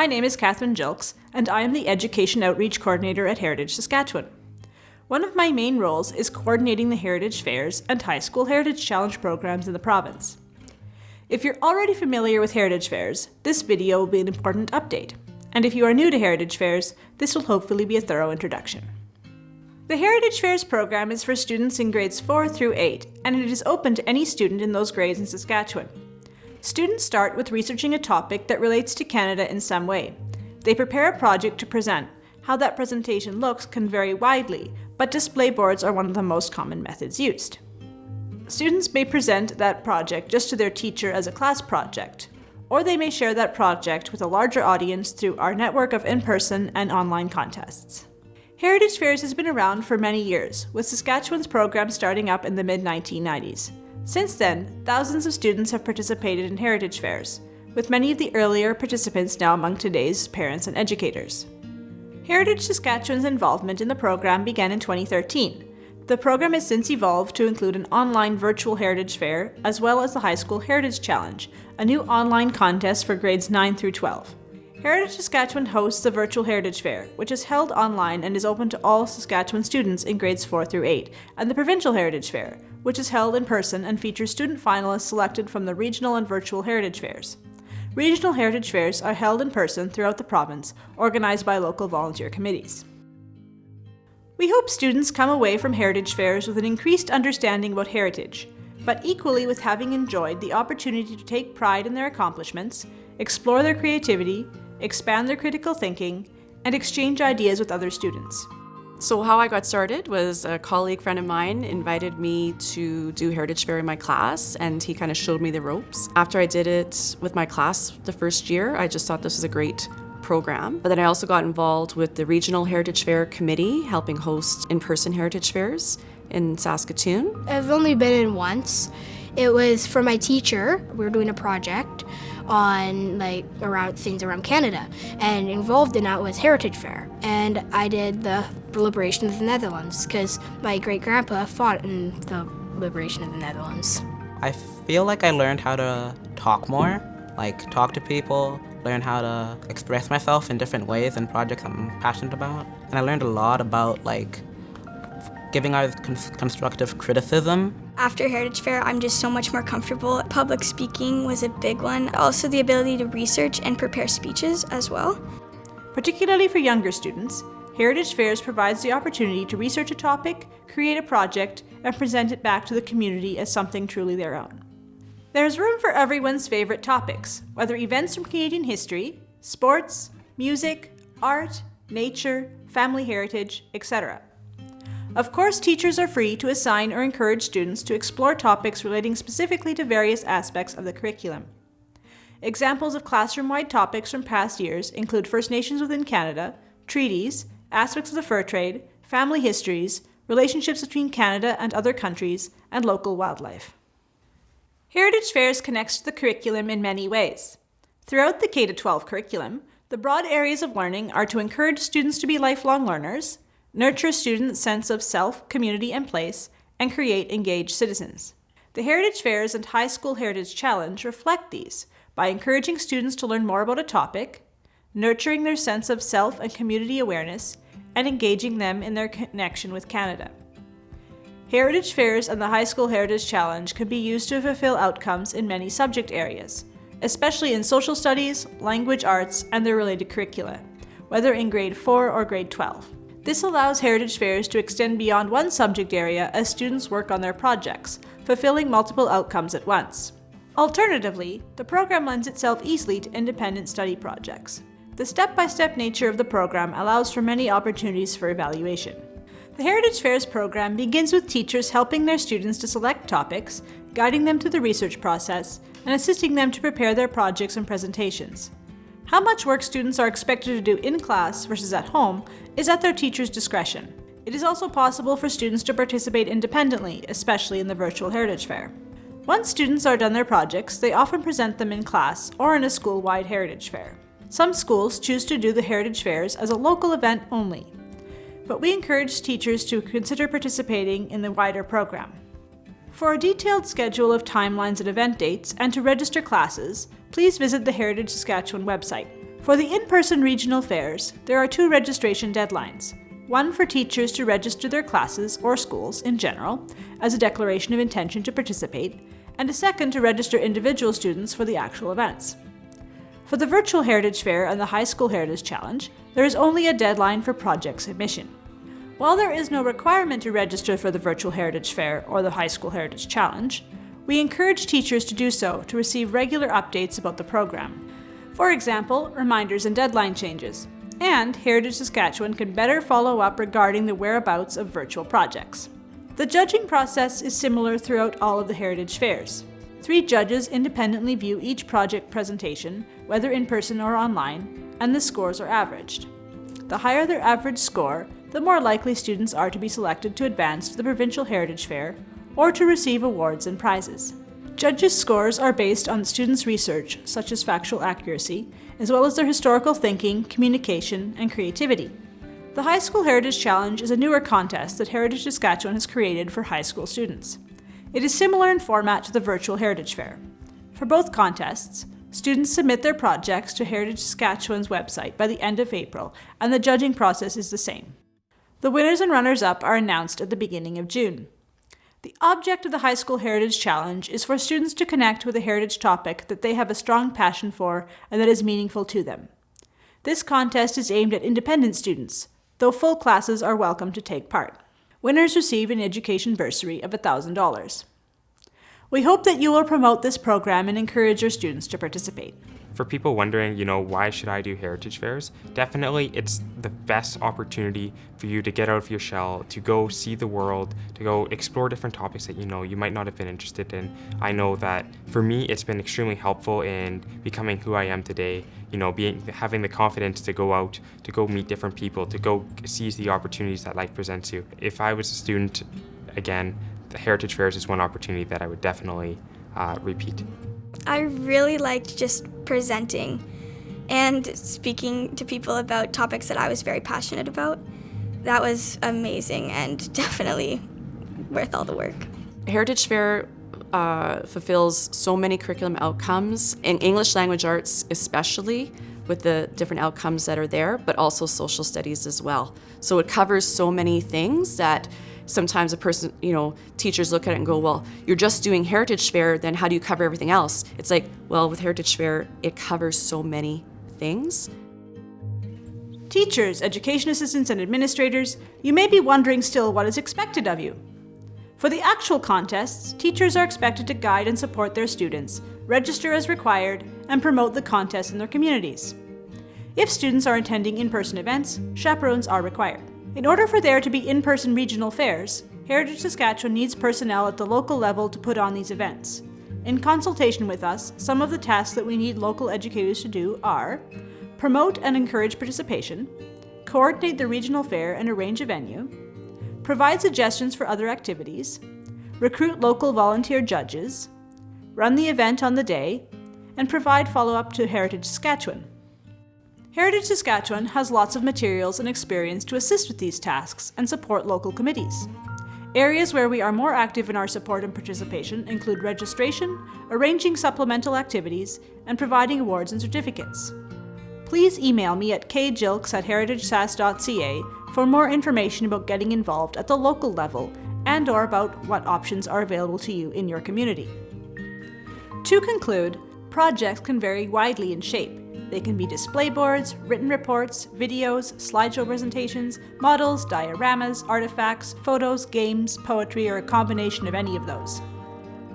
My name is Catherine Jilks, and I am the Education Outreach Coordinator at Heritage Saskatchewan. One of my main roles is coordinating the Heritage Fairs and High School Heritage Challenge programs in the province. If you're already familiar with Heritage Fairs, this video will be an important update. And if you are new to Heritage Fairs, this will hopefully be a thorough introduction. The Heritage Fairs program is for students in grades 4 through 8, and it is open to any student in those grades in Saskatchewan. Students start with researching a topic that relates to Canada in some way. They prepare a project to present. How that presentation looks can vary widely, but display boards are one of the most common methods used. Students may present that project just to their teacher as a class project, or they may share that project with a larger audience through our network of in-person and online contests. Heritage Fairs has been around for many years, with Saskatchewan's program starting up in the mid-1990s. Since then, thousands of students have participated in Heritage Fairs, with many of the earlier participants now among today's parents and educators. Heritage Saskatchewan's involvement in the program began in 2013. The program has since evolved to include an online virtual Heritage Fair, as well as the High School Heritage Challenge, a new online contest for grades 9 through 12. Heritage Saskatchewan hosts the Virtual Heritage Fair, which is held online and is open to all Saskatchewan students in grades 4 through 8, and the Provincial Heritage Fair, which is held in person and features student finalists selected from the regional and virtual heritage fairs. Regional heritage fairs are held in person throughout the province, organized by local volunteer committees. We hope students come away from Heritage Fairs with an increased understanding about heritage, but equally with having enjoyed the opportunity to take pride in their accomplishments, explore their creativity, expand their critical thinking, and exchange ideas with other students. So how I got started was a colleague friend of mine invited me to do Heritage Fair in my class, and he kind of showed me the ropes. After I did it with my class the first year, I just thought this was a great program. But then I also got involved with the Regional Heritage Fair Committee, helping host in-person Heritage Fairs in Saskatoon. I've only been in once. It was for my teacher. We were doing a project on around things around Canada, and involved in that was Heritage Fair. And I did the liberation of the Netherlands because my great-grandpa fought in the liberation of the Netherlands. I feel like I learned how to talk more, talk to people, learn how to express myself in different ways in projects I'm passionate about. And I learned a lot about giving out constructive criticism. After Heritage Fair, I'm just so much more comfortable. Public speaking was a big one. Also the ability to research and prepare speeches as well. Particularly for younger students, Heritage Fairs provides the opportunity to research a topic, create a project, and present it back to the community as something truly their own. There is room for everyone's favorite topics, whether events from Canadian history, sports, music, art, nature, family heritage, etc. Of course, teachers are free to assign or encourage students to explore topics relating specifically to various aspects of the curriculum. Examples of classroom-wide topics from past years include First Nations within Canada, treaties, aspects of the fur trade, family histories, relationships between Canada and other countries, and local wildlife. Heritage Fairs connects to the curriculum in many ways. Throughout the K-12 curriculum, the broad areas of learning are to encourage students to be lifelong learners, nurture a student's sense of self, community, and place, and create engaged citizens. The Heritage Fairs and High School Heritage Challenge reflect these by encouraging students to learn more about a topic, nurturing their sense of self and community awareness, and engaging them in their connection with Canada. Heritage Fairs and the High School Heritage Challenge can be used to fulfill outcomes in many subject areas, especially in social studies, language arts, and their related curricula, whether in grade 4 or grade 12. This allows Heritage Fairs to extend beyond one subject area as students work on their projects, fulfilling multiple outcomes at once. Alternatively, the program lends itself easily to independent study projects. The step-by-step nature of the program allows for many opportunities for evaluation. The Heritage Fairs program begins with teachers helping their students to select topics, guiding them through the research process, and assisting them to prepare their projects and presentations. How much work students are expected to do in class versus at home is at their teacher's discretion. It is also possible for students to participate independently, especially in the Virtual Heritage Fair. Once students are done their projects, they often present them in class or in a school-wide Heritage Fair. Some schools choose to do the Heritage Fairs as a local event only, but we encourage teachers to consider participating in the wider program. For a detailed schedule of timelines and event dates, and to register classes, please visit the Heritage Saskatchewan website. For the in-person regional fairs, there are 2 registration deadlines. One for teachers to register their classes or schools in general as a declaration of intention to participate, and a second to register individual students for the actual events. For the Virtual Heritage Fair and the High School Heritage Challenge, there is only a deadline for project submission. While there is no requirement to register for the Virtual Heritage Fair or the High School Heritage Challenge, we encourage teachers to do so to receive regular updates about the program. For example, reminders and deadline changes. And Heritage Saskatchewan can better follow up regarding the whereabouts of virtual projects. The judging process is similar throughout all of the Heritage Fairs. 3 judges independently view each project presentation, whether in person or online, and the scores are averaged. The higher their average score, the more likely students are to be selected to advance to the Provincial Heritage Fair or to receive awards and prizes. Judges' scores are based on students' research, such as factual accuracy, as well as their historical thinking, communication, and creativity. The High School Heritage Challenge is a newer contest that Heritage Saskatchewan has created for high school students. It is similar in format to the Virtual Heritage Fair. For both contests, students submit their projects to Heritage Saskatchewan's website by the end of April, and the judging process is the same. The winners and runners-up are announced at the beginning of June. The object of the High School Heritage Challenge is for students to connect with a heritage topic that they have a strong passion for and that is meaningful to them. This contest is aimed at independent students, though full classes are welcome to take part. Winners receive an education bursary of $1,000. We hope that you will promote this program and encourage your students to participate. For people wondering, why should I do heritage fairs? Definitely, it's the best opportunity for you to get out of your shell, to go see the world, to go explore different topics that you might not have been interested in. I know that for me, it's been extremely helpful in becoming who I am today. Having the confidence to go out, to go meet different people, to go seize the opportunities that life presents you. If I was a student, again, the heritage fairs is one opportunity that I would definitely repeat. I really liked just presenting and speaking to people about topics that I was very passionate about. That was amazing and definitely worth all the work. Heritage Fair fulfills so many curriculum outcomes, in English language arts especially, with the different outcomes that are there, but also social studies as well. So it covers so many things that sometimes a person, teachers look at it and go, well, you're just doing Heritage Fair, then how do you cover everything else? It's like, well, with Heritage Fair, it covers so many things. Teachers, education assistants, and administrators, you may be wondering still what is expected of you. For the actual contests, teachers are expected to guide and support their students, register as required, and promote the contest in their communities. If students are attending in-person events, chaperones are required. In order for there to be in-person regional fairs, Heritage Saskatchewan needs personnel at the local level to put on these events. In consultation with us, some of the tasks that we need local educators to do are promote and encourage participation, coordinate the regional fair and arrange a venue, provide suggestions for other activities, recruit local volunteer judges, run the event on the day, and provide follow-up to Heritage Saskatchewan. Heritage Saskatchewan has lots of materials and experience to assist with these tasks and support local committees. Areas where we are more active in our support and participation include registration, arranging supplemental activities, and providing awards and certificates. Please email me at kjilks@heritagesas.ca for more information about getting involved at the local level and/or about what options are available to you in your community. To conclude, projects can vary widely in shape. They can be display boards, written reports, videos, slideshow presentations, models, dioramas, artifacts, photos, games, poetry, or a combination of any of those.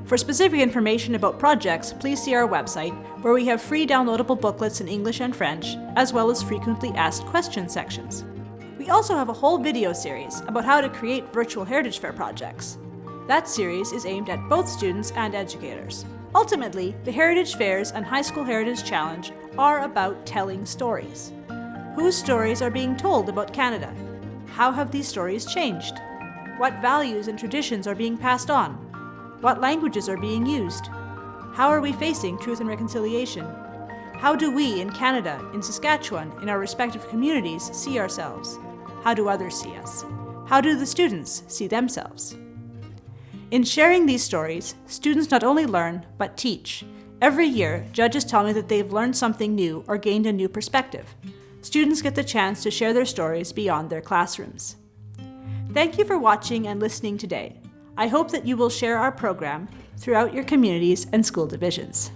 For specific information about projects, please see our website, where we have free downloadable booklets in English and French, as well as frequently asked questions sections. We also have a whole video series about how to create virtual Heritage Fair projects. That series is aimed at both students and educators. Ultimately, the Heritage Fairs and High School Heritage Challenge are about telling stories. Whose stories are being told about Canada? How have these stories changed? What values and traditions are being passed on? What languages are being used? How are we facing truth and reconciliation? How do we in Canada, in Saskatchewan, in our respective communities see ourselves? How do others see us? How do the students see themselves? In sharing these stories, students not only learn, but teach. Every year, judges tell me that they've learned something new or gained a new perspective. Students get the chance to share their stories beyond their classrooms. Thank you for watching and listening today. I hope that you will share our program throughout your communities and school divisions.